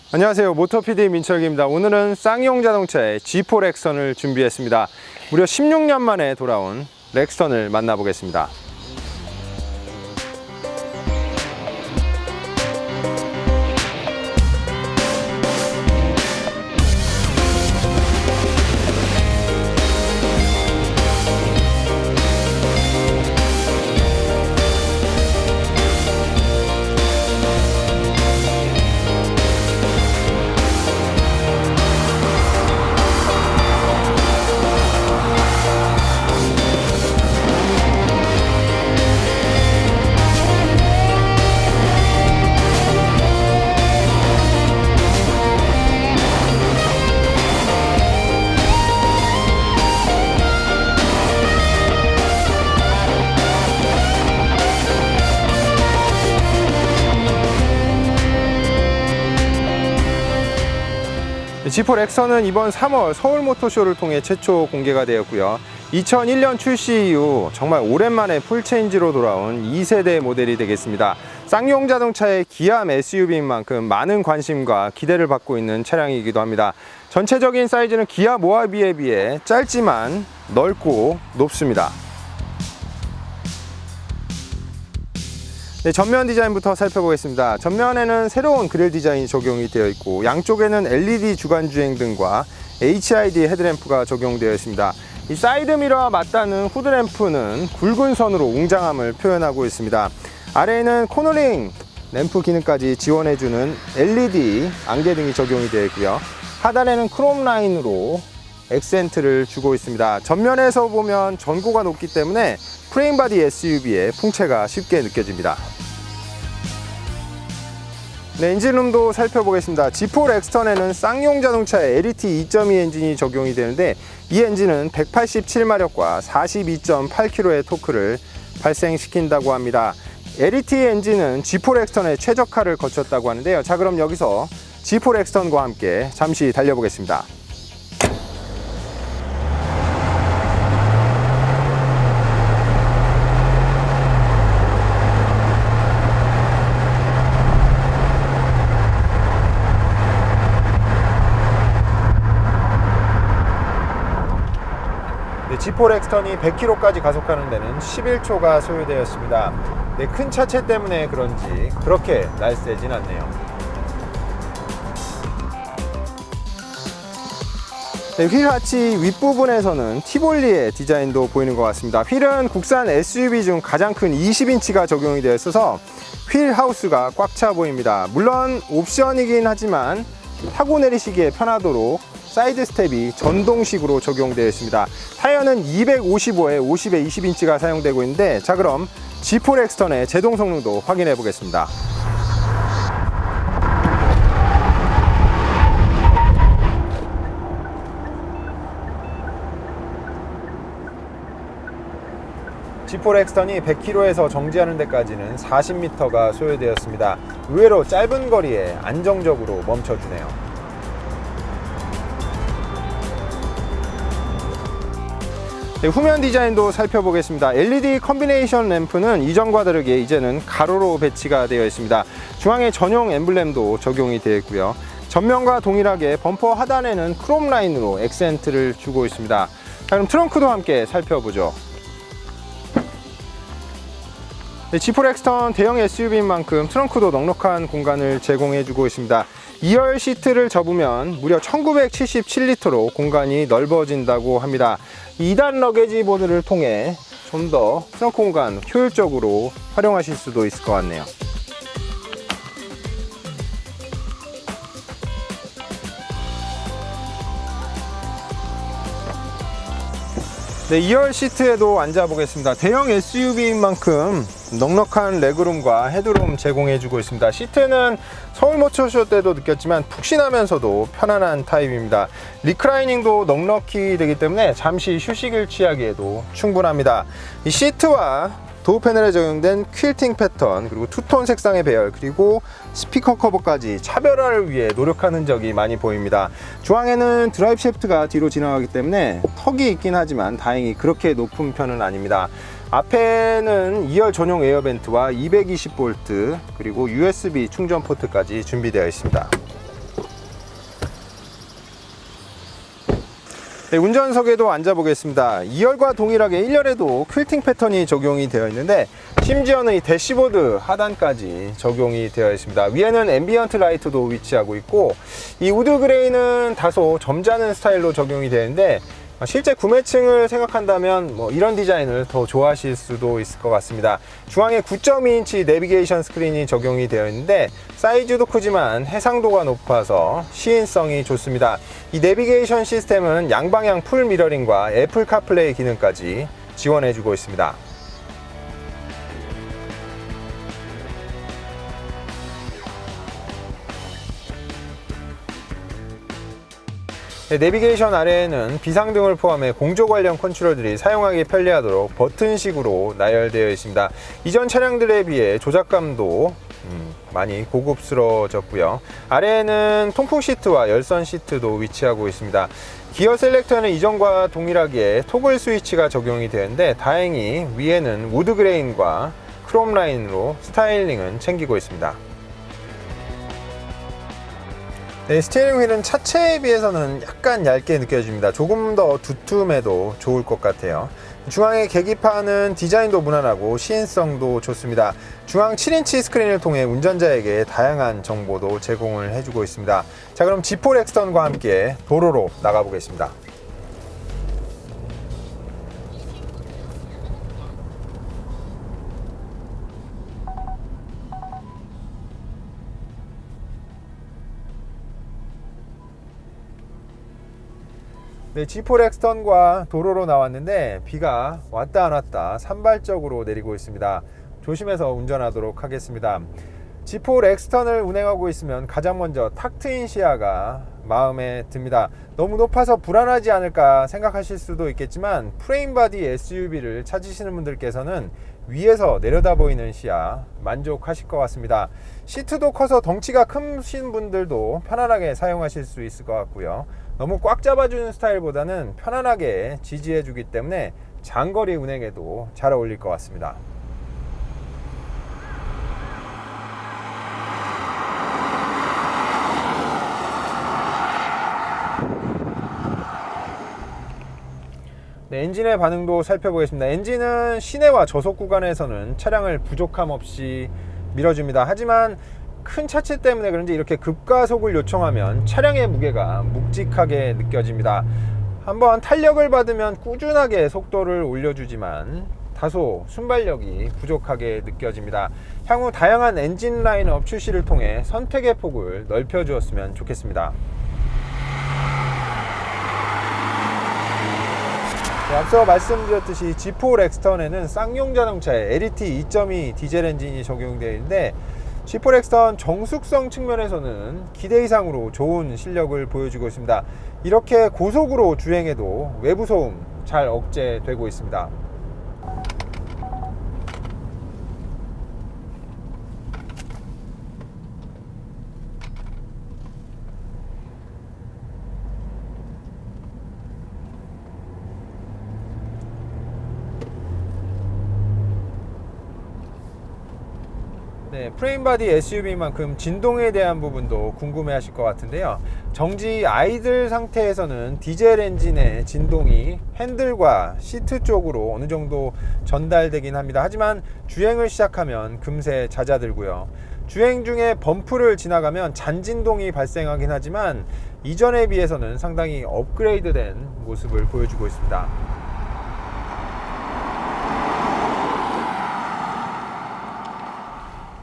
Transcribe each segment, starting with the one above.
안녕하세요, 모터PD 민철기입니다. 오늘은 쌍용 자동차의 G4 렉선을 준비했습니다. 무려 16년 만에 돌아온 렉선을 만나보겠습니다. G4 렉선은 이번 3월 서울모터쇼를 통해 최초 공개가 되었고요. 2001년 출시 이후 정말 오랜만에 풀체인지로 돌아온 2세대 모델이 되겠습니다. 쌍용 자동차의 기암 SUV인 만큼 많은 관심과 기대를 받고 있는 차량이기도 합니다. 전체적인 사이즈는 기아 모하비에 비해 짧지만 넓고 높습니다. 네, 전면 디자인부터 살펴보겠습니다. 전면에는 새로운 그릴 디자인이 적용이 되어 있고 양쪽에는 LED 주간주행등과 HID 헤드램프가 적용되어 있습니다. 이 사이드미러와 맞닿는 후드램프는 굵은 선으로 웅장함을 표현하고 있습니다. 아래에는 코너링 램프 기능까지 지원해주는 LED 안개등이 적용이 되어 있고요. 하단에는 크롬 라인으로 액센트를 주고 있습니다. 전면에서 보면 전고가 높기 때문에 프레임바디 SUV의 풍채가 쉽게 느껴집니다. 네, 엔진룸도 살펴보겠습니다. G4 렉스턴에는 쌍용 자동차의 LET 2.2 엔진이 적용이 되는데 이 엔진은 187마력과 42.8kg의 토크를 발생시킨다고 합니다. LET 엔진은 G4 렉스턴에 최적화를 거쳤다고 하는데요. 자, 그럼 여기서 G4 렉스턴과 함께 잠시 달려보겠습니다. G4 렉스턴이 100km까지 가속하는 데는 11초가 소요되었습니다. 네, 큰 차체 때문에 그런지 그렇게 날쌔진 않네요. 네, 휠 하치 윗부분에서는 티볼리의 디자인도 보이는 것 같습니다. 휠은 국산 SUV 중 가장 큰 20인치가 적용이 되어 있어서 휠 하우스가 꽉 차 보입니다. 물론 옵션이긴 하지만 타고 내리시기에 편하도록 사이드 스텝이 전동식으로 적용되어 있습니다. 타이어는 255에 50에 20인치가 사용되고 있는데, 자, 그럼 G4 렉스턴의 제동 성능도 확인해 보겠습니다. G4 렉스턴이 100km에서 정지하는 데까지는 40m가 소요되었습니다. 의외로 짧은 거리에 안정적으로 멈춰주네요. 네, 후면 디자인도 살펴보겠습니다. LED 컨비네이션 램프는 이전과 다르게 이제는 가로로 배치가 되어 있습니다. 중앙에 전용 엠블렘도 적용이 되어 있고요. 전면과 동일하게 범퍼 하단에는 크롬 라인으로 액센트를 주고 있습니다. 자, 그럼 트렁크도 함께 살펴보죠. 네, G4 렉스턴 대형 SUV인 만큼 트렁크도 넉넉한 공간을 제공해주고 있습니다. 2열 시트를 접으면 무려 1977리터로 공간이 넓어진다고 합니다. 2단 러게지 보드를 통해 좀 더 트렁크 공간 효율적으로 활용하실 수도 있을 것 같네요. 네, 2열 시트에도 앉아보겠습니다. 대형 SUV인 만큼 넉넉한 레그룸과 헤드룸 제공해주고 있습니다. 시트는 서울모터쇼 때도 느꼈지만 푹신하면서도 편안한 타입입니다. 리클라이닝도 넉넉히 되기 때문에 잠시 휴식을 취하기에도 충분합니다. 이 시트와 도어 패널에 적용된 퀼팅 패턴, 그리고 투톤 색상의 배열, 그리고 스피커 커버까지 차별화를 위해 노력하는 적이 많이 보입니다. 중앙에는 드라이브 샤프트가 뒤로 지나가기 때문에 턱이 있긴 하지만 다행히 그렇게 높은 편은 아닙니다. 앞에는 2열 전용 에어벤트와 220V 그리고 USB 충전 포트까지 준비되어 있습니다. 네, 운전석에도 앉아보겠습니다. 2열과 동일하게 1열에도 퀼팅 패턴이 적용이 되어 있는데 심지어는 이 대시보드 하단까지 적용이 되어 있습니다. 위에는 앰비언트 라이트도 위치하고 있고 이 우드 그레이는 다소 점잖은 스타일로 적용이 되는데 실제 구매층을 생각한다면 이런 디자인을 더 좋아하실 수도 있을 것 같습니다. 중앙에 9.2인치 내비게이션 스크린이 적용이 되어 있는데 사이즈도 크지만 해상도가 높아서 시인성이 좋습니다. 이 내비게이션 시스템은 양방향 풀 미러링과 애플 카플레이 기능까지 지원해주고 있습니다. 네, 내비게이션 아래에는 비상등을 포함해 공조 관련 컨트롤들이 사용하기 편리하도록 버튼식으로 나열되어 있습니다. 이전 차량들에 비해 조작감도 많이 고급스러워졌고요. 아래에는 통풍 시트와 열선 시트도 위치하고 있습니다. 기어 셀렉터는 이전과 동일하게 토글 스위치가 적용이 되는데 다행히 위에는 우드 그레인과 크롬 라인으로 스타일링은 챙기고 있습니다. 네, 스티어링 휠은 차체에 비해서는 약간 얇게 느껴집니다. 조금 더 두툼해도 좋을 것 같아요. 중앙의 계기판은 디자인도 무난하고 시인성도 좋습니다. 중앙 7인치 스크린을 통해 운전자에게 다양한 정보도 제공을 해주고 있습니다. 자, 그럼 G4 렉스턴과 함께 도로로 나가보겠습니다. 네, G4 렉스턴과 도로로 나왔는데 비가 왔다 안 왔다 산발적으로 내리고 있습니다. 조심해서 운전하도록 하겠습니다. G4 렉스턴을 운행하고 있으면 가장 먼저 탁 트인 시야가 마음에 듭니다. 너무 높아서 불안하지 않을까 생각하실 수도 있겠지만 프레임 바디 SUV를 찾으시는 분들께서는 위에서 내려다 보이는 시야 만족하실 것 같습니다. 시트도 커서 덩치가 크신 분들도 편안하게 사용하실 수 있을 것 같고요. 너무 꽉 잡아주는 스타일보다는 편안하게 지지해 주기 때문에 장거리 운행에도 잘 어울릴 것 같습니다. 네, 엔진의 반응도 살펴보겠습니다. 엔진은 시내와 저속 구간에서는 차량을 부족함 없이 밀어줍니다. 하지만 큰 차체 때문에 그런지 이렇게 급가속을 요청하면 차량의 무게가 묵직하게 느껴집니다. 한번 탄력을 받으면 꾸준하게 속도를 올려주지만 다소 순발력이 부족하게 느껴집니다. 향후 다양한 엔진 라인업 출시를 통해 선택의 폭을 넓혀 주었으면 좋겠습니다. 네, 앞서 말씀드렸듯이 G4 렉스턴에는 쌍용 자동차의 LET 2.2 디젤 엔진이 적용되어 있는데 G4 렉스턴 정숙성 측면에서는 기대 이상으로 좋은 실력을 보여주고 있습니다. 이렇게 고속으로 주행해도 외부 소음 잘 억제되고 있습니다. 네, 프레임 바디 SUV만큼 진동에 대한 부분도 궁금해 하실 것 같은데요. 정지 아이들 상태에서는 디젤 엔진의 진동이 핸들과 시트 쪽으로 어느 정도 전달되긴 합니다. 하지만 주행을 시작하면 금세 잦아들고요. 주행 중에 범프를 지나가면 잔진동이 발생하긴 하지만 이전에 비해서는 상당히 업그레이드된 모습을 보여주고 있습니다.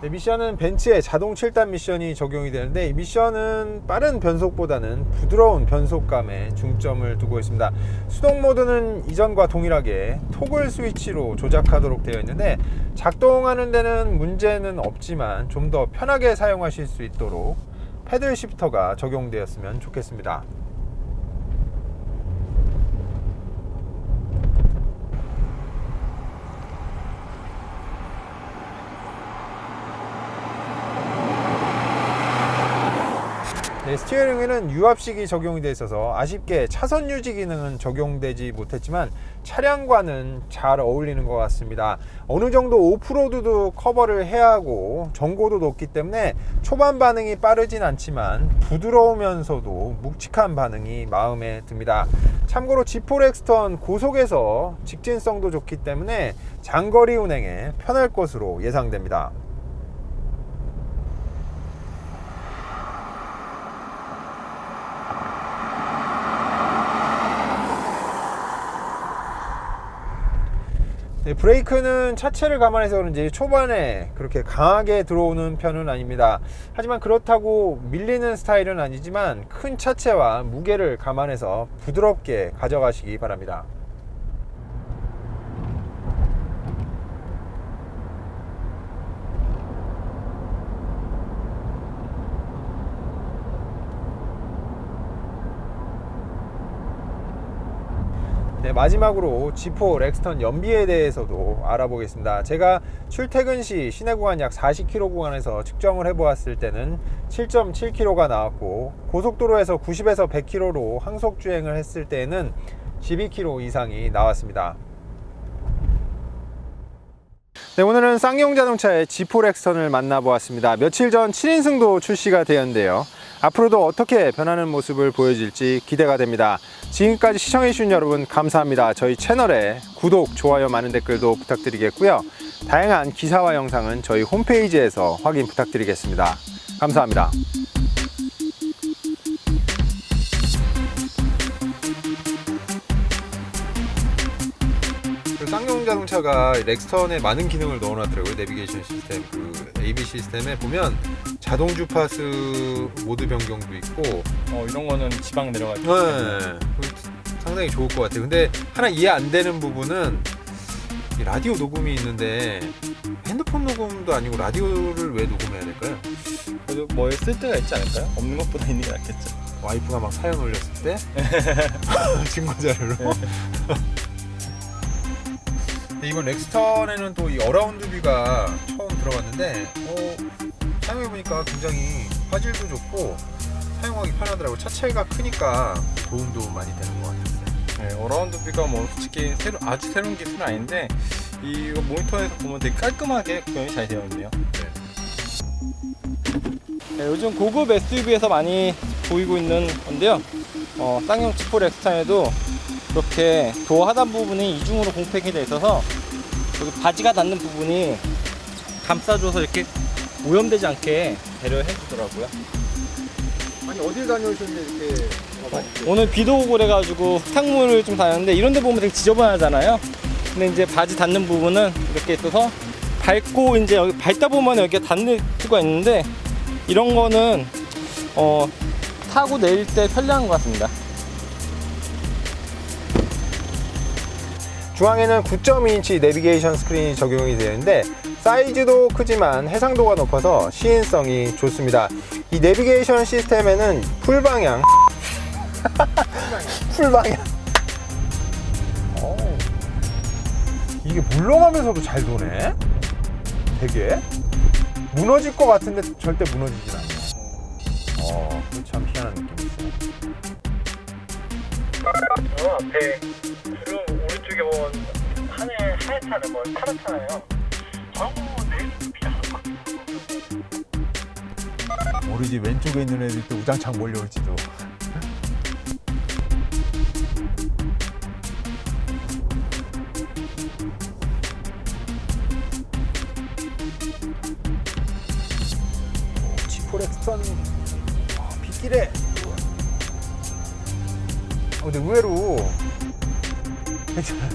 네, 미션은 벤츠의 자동 7단 미션이 적용이 되는데 이 미션은 빠른 변속보다는 부드러운 변속감에 중점을 두고 있습니다. 수동 모드는 이전과 동일하게 토글 스위치로 조작하도록 되어 있는데 작동하는 데는 문제는 없지만 좀 더 편하게 사용하실 수 있도록 패들 시프터가 적용되었으면 좋겠습니다. 네, 스티어링에는 유압식이 적용이 되어 있어서 아쉽게 차선 유지 기능은 적용되지 못했지만 차량과는 잘 어울리는 것 같습니다. 어느 정도 오프로드도 커버를 해야 하고 전고도 높기 때문에 초반 반응이 빠르진 않지만 부드러우면서도 묵직한 반응이 마음에 듭니다. 참고로 G4 렉스턴 고속에서 직진성도 좋기 때문에 장거리 운행에 편할 것으로 예상됩니다. 네, 브레이크는 차체를 감안해서 그런지 초반에 그렇게 강하게 들어오는 편은 아닙니다. 하지만 그렇다고 밀리는 스타일은 아니지만 큰 차체와 무게를 감안해서 부드럽게 가져가시기 바랍니다. 네, 마지막으로 G4 렉스턴 연비에 대해서도 알아보겠습니다. 제가 출퇴근 시 시내 구간 약 40km 구간에서 측정을 해보았을 때는 7.7km가 나왔고 고속도로에서 90에서 100km로 항속 주행을 했을 때는 12km 이상이 나왔습니다. 네, 오늘은 쌍용 자동차의 G4 렉스턴을 만나보았습니다. 며칠 전 7인승도 출시가 되었는데요. 앞으로도 어떻게 변하는 모습을 보여줄지 기대가 됩니다. 지금까지 시청해주신 여러분 감사합니다. 저희 채널에 구독, 좋아요, 많은 댓글도 부탁드리겠고요. 다양한 기사와 영상은 저희 홈페이지에서 확인 부탁드리겠습니다. 감사합니다. 쌍용 자동차가 렉스턴에 많은 기능을 넣어놨더라고요. 내비게이션 시스템, 그 AV 시스템에 보면 자동 주파수 모드 변경도 있고 이런 거는 지방 내려가지고 네, 상당히 좋을 것 같아요. 근데 하나 이해 안 되는 부분은 이 라디오 녹음이 있는데 핸드폰 녹음도 아니고 라디오를 왜 녹음해야 될까요? 그래도 뭐 쓸 때가 있지 않을까요? 없는 것보다 있는 게 낫겠죠. 와이프가 막 사연 올렸을 때 증거 자료로. 이번 렉스턴에는 또 이 어라운드 뷰가 처음 들어봤는데 사용해보니까 굉장히 화질도 좋고 사용하기 편하더라고요. 차체가 크니까 도움도 많이 되는 것 같았어요. 네, 어라운드 뷰가 뭐 솔직히 아주 새로운 기술은 아닌데 이거 모니터에서 보면 되게 깔끔하게 구현이 잘 되어 있네요. 네, 요즘 고급 SUV에서 많이 보이고 있는 건데요. 쌍용 G4 렉스턴에도 이렇게 도어 하단 부분이 이중으로 공팩이 되어 있어서 여기 바지가 닿는 부분이 감싸줘서 이렇게 오염되지 않게 배려해 주더라고요. 아니 어딜 다녀오셨는데 이렇게 오늘 비도 오고 그래가지고 흙탕물을 좀 다녔는데 이런 데 보면 되게 지저분하잖아요. 근데 이제 바지 닿는 부분은 이렇게 있어서 밟고 이제 여기 밟다 보면 여기 닿는 수가 있는데 이런 거는 타고 내릴 때 편리한 것 같습니다. 중앙에는 9.2인치 내비게이션 스크린이 적용이 되어 있는데 사이즈도 크지만 해상도가 높아서 시인성이 좋습니다. 이 내비게이션 시스템에는 풀방향 이게 물러가면서도 잘 도네. 되게 무너질 것 같은데 절대 무너지진 않아요. 그거 참 희한한 느낌이 있어요. 앞에 지금 오른쪽에 보면 하늘 하얗잖아요. 뭐 파랗잖아요. 모르지 왼쪽에 있는 애들 또 우장창 몰려올지도. G4 렉스턴 빗길에. 근데 의외로 괜찮아요.